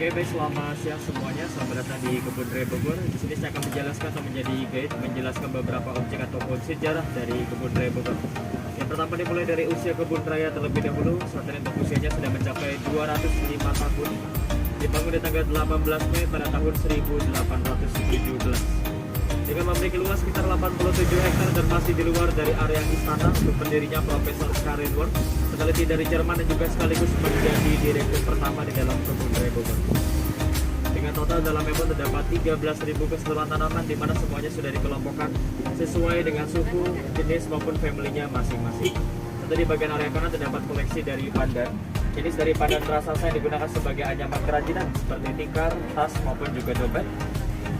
Oke, baik, selamat siang semuanya. Selamat datang di Kebun Raya Bogor. Di sini saya akan menjelaskan atau menjadi guide, menjelaskan beberapa objek ataupun sejarah dari Kebun Raya Bogor. Yang pertama dimulai dari usia kebun raya terlebih dahulu. Saat ini untuk usianya sudah mencapai 205 tahun. Dibangun di tanggal 18 Mei pada tahun 1817. Dengan memiliki luas sekitar 87 hektar dan masih di luar dari area istana, untuk pendirinya Profesor Scarenworth, peneliti dari Jerman dan juga sekaligus menjadi direktur pertama di dalam Kebun Raya Bogor. Dengan total dalamnya pun terdapat 13.000 keseluruhan tanaman, di mana semuanya sudah dikelompokkan sesuai dengan suku, jenis maupun family-nya masing-masing. Serta di bagian area kanan terdapat koleksi dari pandan. Jenis dari pandan raksasa yang digunakan sebagai anyaman kerajinan seperti tikar, tas maupun juga dompet.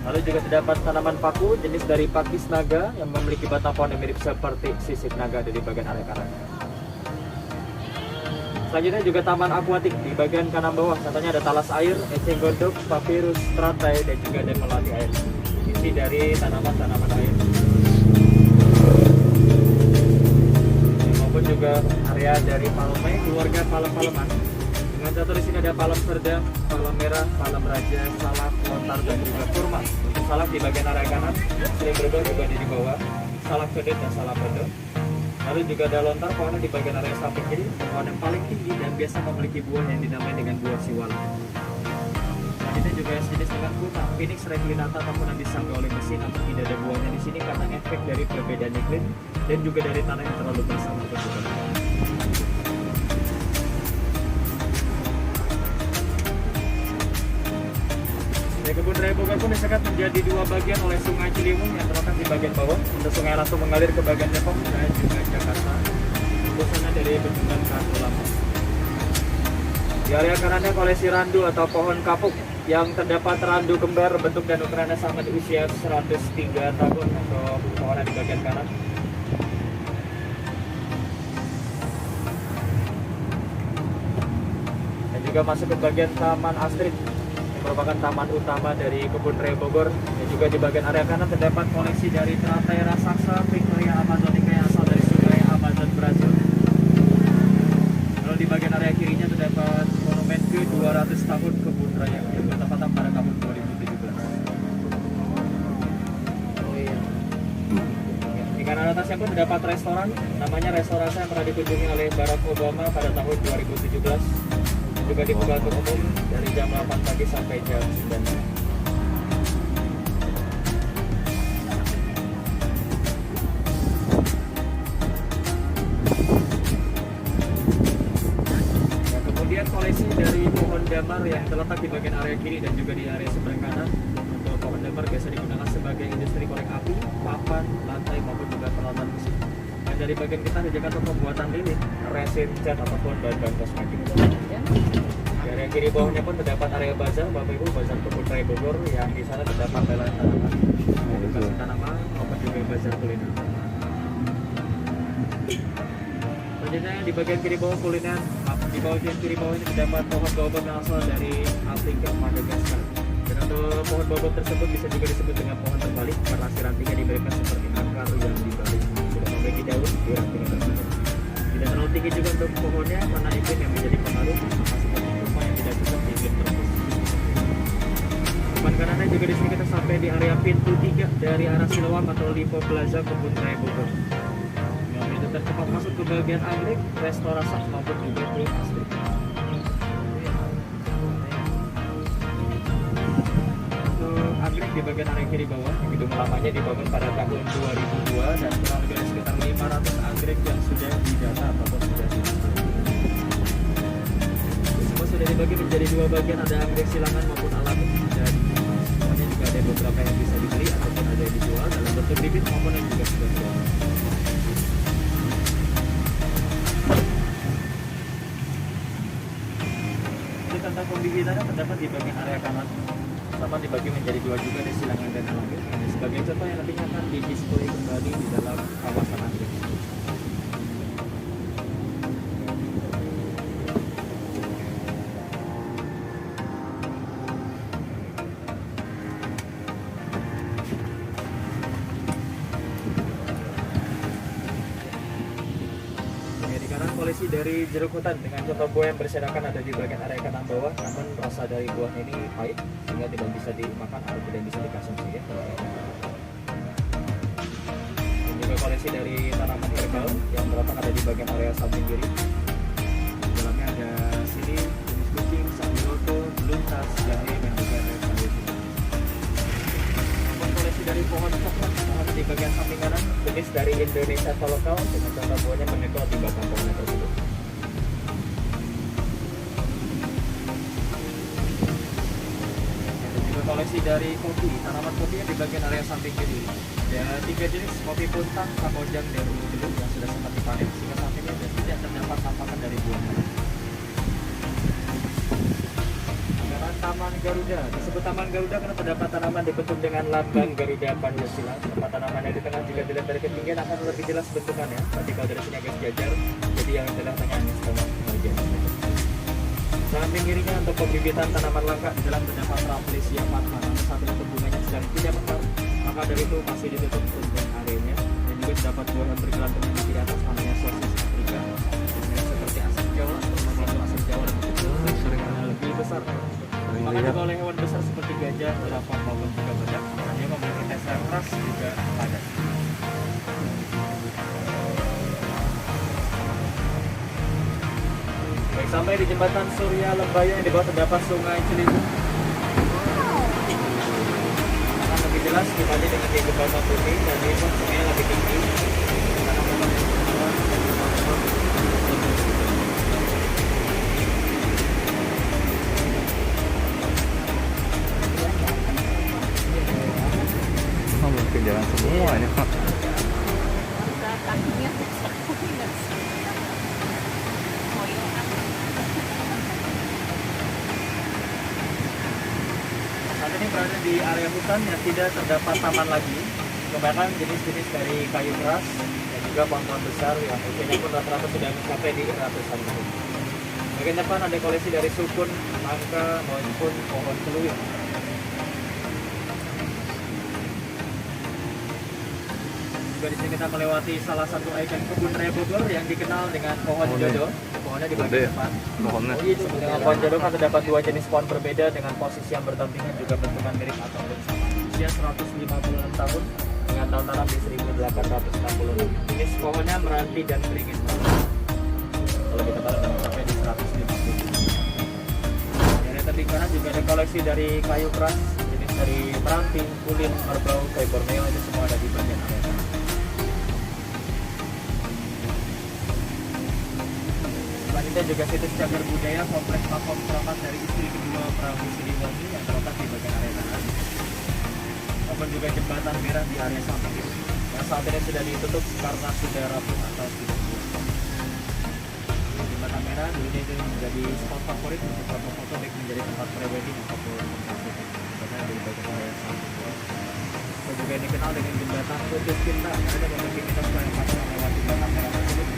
Lalu juga terdapat tanaman paku jenis dari pakis naga yang memiliki batang pohon yang mirip seperti sisik naga di bagian area kanan. Selanjutnya juga taman akuatik di bagian kanan bawah. Contohnya ada talas air, eceng gondok, papirus, teratai, dan juga ada melati air. Isi dari tanaman-tanaman air. Maupun juga area dari palme, keluarga palem-paleman. Dengan contoh di sini ada palem serdang, palem merah, palem raja, salak, lontar, dan juga kurma. Untuk salak di bagian area kanan, sering berubah juga di bawah, salak kedet dan salak pedo. Lalu juga ada lontar, pohonnya di bagian area samping kiri, pohon yang paling tinggi dan biasa memiliki buah yang dinamai dengan buah siwala. Selanjutnya juga sejenis dengan kuna, Phoenix reclinata ataupun yang disangga oleh mesin namun tidak ada buahnya di sini karena efek dari perbedaan iklim dan juga dari tanah yang terlalu basah untuk buah. Kebun Raya Bogor pun disekat menjadi dua bagian oleh Sungai Ciliwung yang terletak di bagian bawah. Untuk sungai langsung mengalir ke bagian Depok dan juga Jakarta. Tembusannya dari Bendungan Katulampa. Di area kanannya koleksi randu atau pohon kapuk yang terdapat randu kembar bentuk dan ukurannya sama di usia 103 tahun untuk pohonnya di bagian kanan. Dan juga masuk ke bagian Taman Astrid, merupakan taman utama dari Kebun Raya Bogor. Dan juga di bagian area kanan terdapat koleksi dari teratai raksasa Victoria Amazonica yang asal dari sungai Amazon Brazil. Lalu di bagian area kirinya terdapat monumen ke 200 tahun Kebun Raya yang bertepatan pada tahun 2017. Di kanan atasnya pun terdapat restoran, namanya Restorasi yang pernah dikunjungi oleh Barack Obama pada tahun 2017. Juga dibuka untuk umum dari jam 8 pagi sampai jam 9 malam. Nah, kemudian koleksi dari pohon damar yang terletak di bagian area kiri dan juga di area seberang kanan. Untuk pohon damar biasa digunakan sebagai industri korek api, papan, lantai maupun juga peralatan musik. Dan dari bagian kita disediakan untuk pembuatan lilin, resin, cat ataupun bahan-bahan kosmetik. Di area kiri bawahnya pun terdapat area bazar, Bapak Ibu, bazar Kebun Raya Bogor yang di sana terdapat lelang tanaman, edukasi tanaman, maupun juga bazar kuliner. Selanjutnya di bagian kiri bawah kuliner, di bagian kiri bawah ini terdapat pohon baobab yang asal dari Afrika Madagaskar. Dan untuk pohon baobab tersebut bisa juga disebut dengan pohon terbalik karena si rantingnya diberikan seperti akar yang dibalik, tidak memiliki daun, gerak dengan terbalik. Tidak terlalu tinggi juga untuk pohonnya karena iklim yang menjadi pengaruh, maka seperti kurma yang tidak cocok di iklim tropis. Depan kanannya juga di sini kita sampai di area pintu 3 dari arah Siloam atau Lipo Plaza Kebun Raya Bogor. Yang itu tercepat masuk ke bagian anggrek, restorasi maupun juga kulit asli. Untuk anggrek di bagian area kiri bawah, gedung lamanya dibangun pada tahun 2002 dan kurang lebih ada sekitar 500 anggrek yang sudah didata ataupun sudah dibangun. Semua sudah dibagi menjadi dua bagian, ada anggrek silangan maupun alami, dan semuanya juga ada beberapa yang bisa dibeli ataupun ada yang dijual dalam bentuk bibit maupun yang juga sudah dijual. Untuk tentang pembibitannya terdapat di bagian area kanan, sama dibagi menjadi dua juga, ada silangan dan alami. Dan sebagai contoh yang nantinya akan di-display kembali di dalam kawasan anggrek. koleksi dari jeruk hutan dengan contoh buah yang berserakan ada di bagian area kanan bawah, namun rasa dari buahnya ini pahit sehingga tidak bisa dimakan atau tidak bisa dikonsumsi ya. Dan juga koleksi dari tanaman herbal yang terletak ada di bagian area samping kiri. Dalamnya ada sini jenis kucing, sambiloto, beluntas, jahe, dan juga ada kayu. Koleksi dari pohon coklat ada di bagian samping kanan, jenis dari Indonesia lokal dengan contoh buahnya menekor di batang pohonnya tersebut. Dan juga koleksi dari kopi, tanaman kopi yang di bagian area samping kiri. Ada 3 jenis kopi puntang, kamojang, dan ulu yang sudah sempat dipanen sehingga saat ini tidak terdapat tampakan dari buahnya. Taman Garuda disebut Taman Garuda karena terdapat tanaman dibentuk dengan lambang Garuda Pancasila. Tempat tanamannya di tengah jika dilihat dari ketinggian akan lebih jelas bentukannya. Tapi kalau dari sini agak sejajar, jadi yang adalah tengah setengah bagian. Samping kirinya untuk pembibitan tanaman langka dalam terdapat Rafflesia fatma. Saat ini bunganya sedang tidak mekar, maka dari itu masih ditutup untuk areanya. Dan juga terdapat buah yang bergelantung di atas namanya sosis Afrika. Seperti asam jawa atau asam jawa sering lebih besar. Maka juga oleh hewan besar seperti gajah, jerapah maupun juga badak, hanya memiliki tekstur yang keras juga padat. Baik, sampai di jembatan Surya Lembaya yang di bawah terdapat Sungai Ciliwung. Akan lebih jelas dibanding dengan di jembatan putih dan di sungainya lebih tinggi. Jalan semuanya. Kakinya saat ini berada di area hutan yang tidak terdapat taman lagi. Kebanyakan jenis-jenis dari kayu keras dan juga pohon-pohon besar yang usianya pun rata-rata sudah mencapai di ratusan tahun. Bagian depan ada koleksi dari sukun, nangka maupun pohon keluir. Di sini kita melewati salah satu ikon kebun raya Bogor yang dikenal dengan pohon jodoh. Pohonnya di bagian depan. Pohonnya. Dengan pohon jodoh kan terdapat 2 jenis pohon berbeda dengan posisi yang berdampingan juga bentukan mirip ataupun sama. Usia 156 tahun dengan tahun tanam di 1866. Jenis pohonnya meranti dan beringin. Kalau kita balik mencapai di 150. Di area tebing kanan juga ada koleksi dari kayu keras, jenis dari meranti, ulin, merbau, kayu borneo, itu semua ada di bagian area kanan. Selanjutnya juga situs cagar budaya kompleks makam keramat dari istri kedua Prabu Siliwangi yang terletak di bagian area kanan. Maupun juga jembatan merah di area samping kiri. Yang saat ini sudah ditutup karena sudah rapuh atau tidak buat. Jembatan merah dulunya itu menjadi spot favorit untuk foto-foto baik menjadi tempat prewedding ataupun jembatan di bagian area samping kiri. Dan juga dikenal dengan jembatan putus cinta. Ada memiliki kita selain masuk lewat jembatan merah tersebut.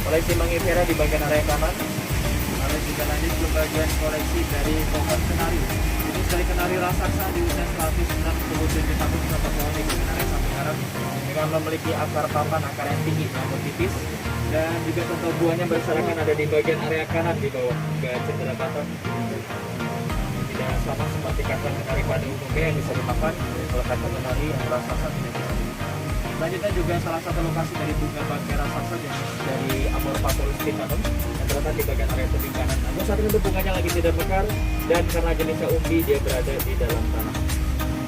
Koleksi mangifera di bagian area kanan. Lalu juga lanjut ke bagian koleksi dari pohon kenari. Jenis dari kenari raksasa di usia 167 tahun terdapat pohon di bagian area samping kanan dengan memiliki akar papan, akar yang tinggi namun tipis, dan juga contoh buahnya berserakan ada di bagian area kanan di bawah juga cedera batang. Tidak sama seperti kacang kenari pada umumnya yang bisa dimakan. Kalau kacang kenari yang raksasa tidak bisa dimakan. Selanjutnya juga salah satu lokasi dari bunga bangkai raksasa dari Amorphaphorus titanum yang terletak di bagian area tebing kanan. Namun saat ini bunganya lagi tidak mekar dan karena jenisnya umbi dia berada di dalam tanah.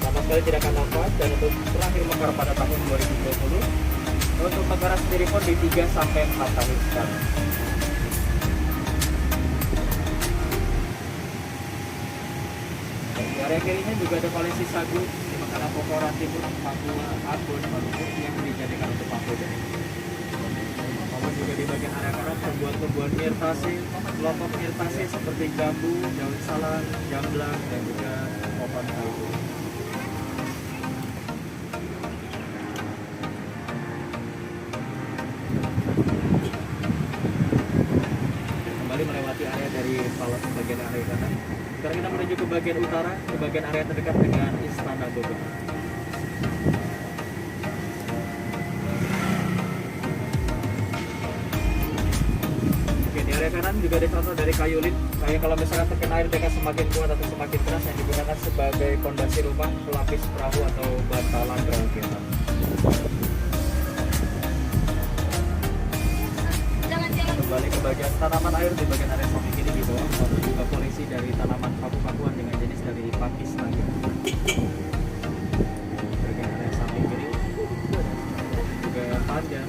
Sama sekali tidak akan nampak dan untuk terakhir mekar pada tahun 2020. Untuk mekaran sendiri pun di 3 sampai 4 tahun sekali. Di area kirinya juga ada koleksi sagu karena pokoran timur Papua, Ambon, Maluku yang dijadikan untuk pagoda. Maupun juga di bagian area kanan tumbuhan-tumbuhan mirtase, kelompok mirtase seperti jambu, daun salam, jamblang, dan juga pohon kayu. Kembali melewati area dari palas bagian area kanan. Sekarang kita menuju ke bagian utara, ke bagian area terdekat dengan Istana Bogor. juga ada contoh dari kayu lin. Kayak kalau misalkan terkena air dengan semakin kuat atau semakin keras yang digunakan sebagai fondasi rumah, pelapis perahu atau bantalan perahu kita. Kembali ke bagian tanaman air di bagian area samping kiri di bawah, lalu juga polisi dari tanaman paku-pakuan dengan jenis dari pakis naga. Bagian area samping kiri juga panjang,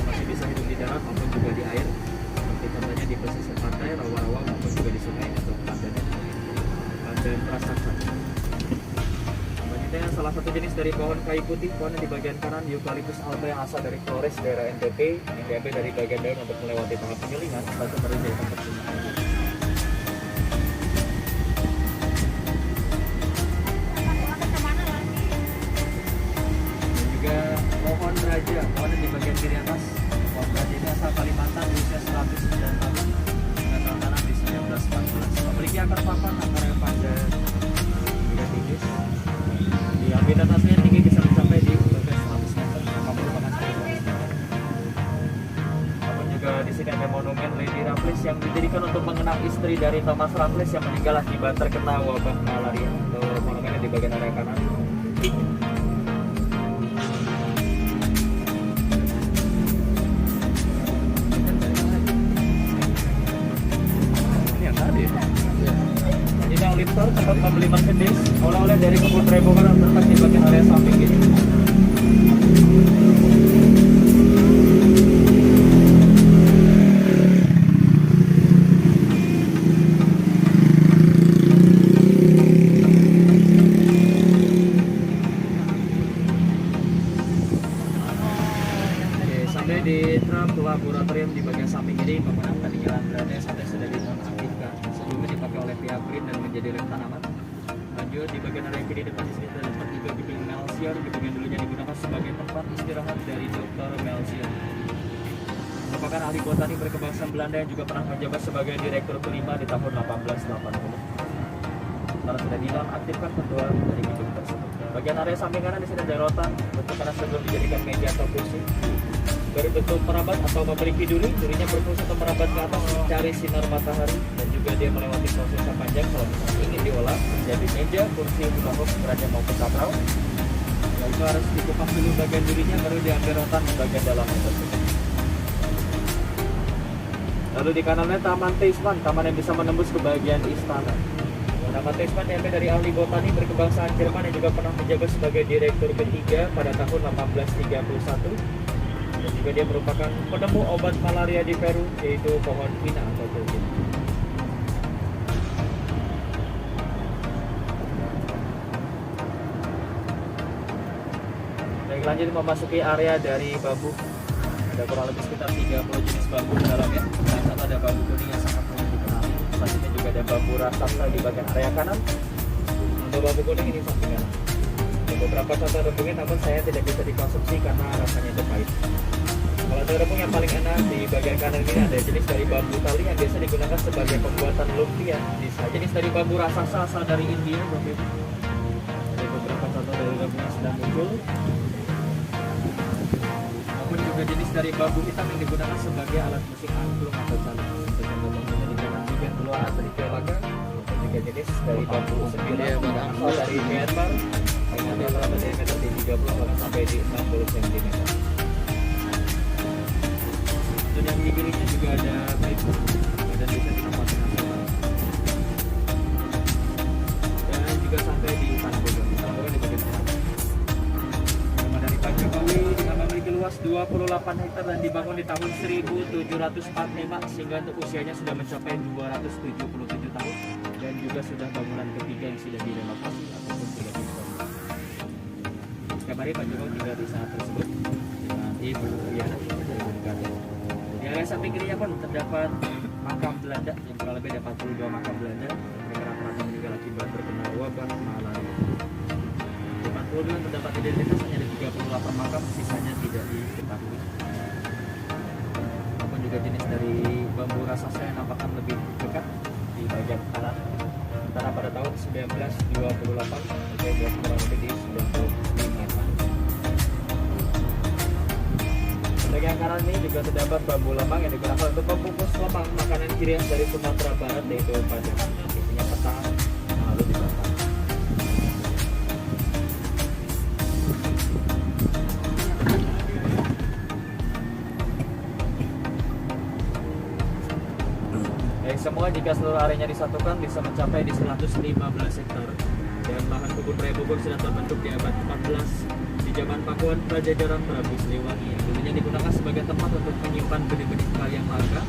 masih bisa hidup di darat maupun juga di air, seperti contohnya di pesisir pantai, rawa-rawa maupun juga di sungai atau pandan raksasa. Selanjutnya salah satu jenis dari pohon kayu putih, pohon di bagian kanan Eucalyptus alba yang asal dari Flores daerah NTT, yang diambil dari bagian daun untuk melewati tahap penyulingan batu merujuk tempat pertumbuhan. Dan juga pohon raja, pohon di bagian kiri atas. Pohon raja ini asal Kalimantan, berusia 109 tahun dengan tahun tanam di 1914. Memiliki akar papan, akar yang panjang juga tinggi. Di habitat aslinya tinggi bisa mencapai di bagian 100 meter, yang merupakan satu meter. Namun juga di sini ada monumen Lady Raffles yang didirikan untuk mengenang istri dari Thomas Raffles yang meninggal akibat terkena wabah malaria. Atau monumennya di bagian area kanan. Ini yang tadi. Ini yang lifter tempat membeli Mercedes, oleh-oleh dari kebun Rebogan yang terletak di bagian area samping ini. Oke, sampai di Trump Laboratorium di bagian samping ini, bangunan peninggalan Belanda sampai sudah dinonaktifkan. Sebelumnya dipakai oleh pihak BRIN dan menjadi lem tanaman. Lanjut di bagian area kiri depan di sini terdapat juga gedung Melsior, gedung yang dulunya digunakan sebagai tempat istirahat dari Dr. Melsior. Merupakan ahli botani berkebangsaan Belanda yang juga pernah menjabat sebagai direktur kelima di tahun 1880. Karena sudah dinonaktifkan ketua dari gedung tersebut. Bagian area samping kanan di sini ada rotan, bentuk karena sebelum dijadikan meja atau kursi. Berbentuk merabat atau memiliki durinya berfungsi untuk merabat ke atas mencari sinar matahari, dan juga dia melewati proses yang panjang kalau misalnya ingin diolah menjadi meja, kursi, bangku, beranjak maupun kaprau. Ya, itu harus dikupas dulu bagian durinya baru diambil rotan di bagian dalamnya tersebut. Lalu di kanannya Taman Teisman, taman yang bisa menembus ke bagian istana. Taman Teisman diambil dari ahli botani berkebangsaan Jerman yang juga pernah menjabat sebagai direktur ketiga pada tahun 1831. Dan juga dia merupakan penemu obat malaria di Peru, yaitu pohon pina atau tulip. Baik, lanjut memasuki area dari bambu. Ada kurang lebih sekitar 30 jenis bambu di dalamnya. Yang satu ada bambu kuning yang sangat mudah dikenali. Selanjutnya juga ada bambu raksasa di bagian area kanan. Untuk bambu kuning ini samping kanan. Ada beberapa contoh rebungnya, namun saya tidak bisa dikonsumsi karena rasanya itu pahit. Kalau untuk rebung yang paling enak di bagian kanan ini ada jenis dari bambu tali yang biasa digunakan sebagai pembuatan lumpia. Bisa jenis dari bambu raksasa asal dari India, Bapak Ibu. Ada beberapa contoh dari rebung yang sudah muncul. Maupun juga jenis dari bambu hitam yang digunakan sebagai alat musik angklung atau calung. Untuk contoh-contohnya di kanan bagian keluar atau di Jalaga. Ada juga jenis dari bambu sembilan asal dari Myanmar. Yang ada berapa diameter di 30 bahkan sampai di 60 cm. Dan yang di kirinya juga ada pipe dan bisa ditempatkan dan juga sampai di tanah bogor di bagian tengah. Rumah dari Pak Jokowi dengan memiliki luas 28 hektar dan dibangun di tahun 1745 sehingga untuk usianya sudah mencapai 277 tahun, dan juga sudah bangunan ketiga yang sudah direnovasi ataupun sudah dibangun. Setiap hari Pak Jokowi tinggal di saat tersebut dengan Ibu Riana dari Bukati. Di area samping kirinya pun terdapat makam Belanda yang kurang lebih ada 42 makam Belanda. Mereka rata-rata meninggal akibat terkena wabah malaria. Di 42 yang terdapat identitas hanya ada 38 makam, sisanya tidak diketahui. Maupun juga jenis dari bambu raksasa yang nampakkan lebih dekat di bagian kanan. Karena pada tahun 1928 sampai kurang lebih di 95 tahun. Bagian kanan ini juga terdapat bambu lemang yang digunakan untuk membungkus lemang makanan ciri khas dari Sumatera Barat, yaitu padang. Isinya ketan lalu dibakar. Baik, semua jika seluruh areanya disatukan bisa mencapai di 115 hektar. Dan lahan kebun raya Bogor sudah terbentuk di abad 14 di zaman Pakuan Prajajaran Prabu Siliwangi yang dulunya digunakan sebagai tempat untuk menyimpan benih-benih kaliang langka.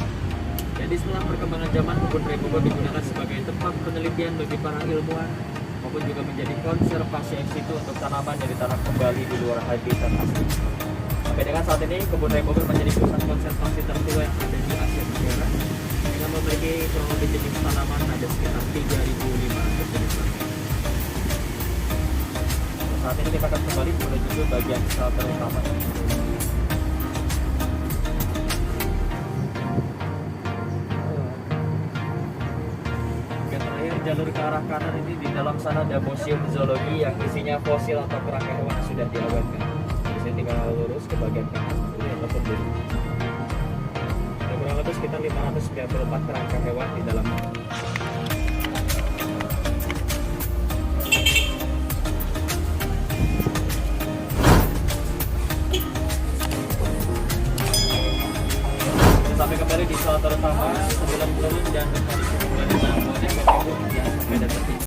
Jadi setelah perkembangan zaman, kebun raya Bogor digunakan sebagai tempat penelitian bagi para ilmuwan maupun juga menjadi konservasi ex situ untuk tanaman yang ditanam kembali di luar habitat asli. Sampai dengan saat ini, kebun raya Bogor menjadi pusat konservasi tertua yang ada di Asia Tenggara dengan memiliki kurang lebih jenis tanaman ada sekitar 3.500 jenis tanaman. Saat ini kita akan kembali menuju ke bagian shelter utama. Yang terakhir, jalur ke arah kanan ini di dalam sana ada museum zoologi yang isinya fosil atau kerangka hewan yang sudah diawetkan. Bisa tinggal lurus ke bagian kanan, ini adalah pembeli. Ada kurang lebih sekitar 594 kerangka hewan di dalam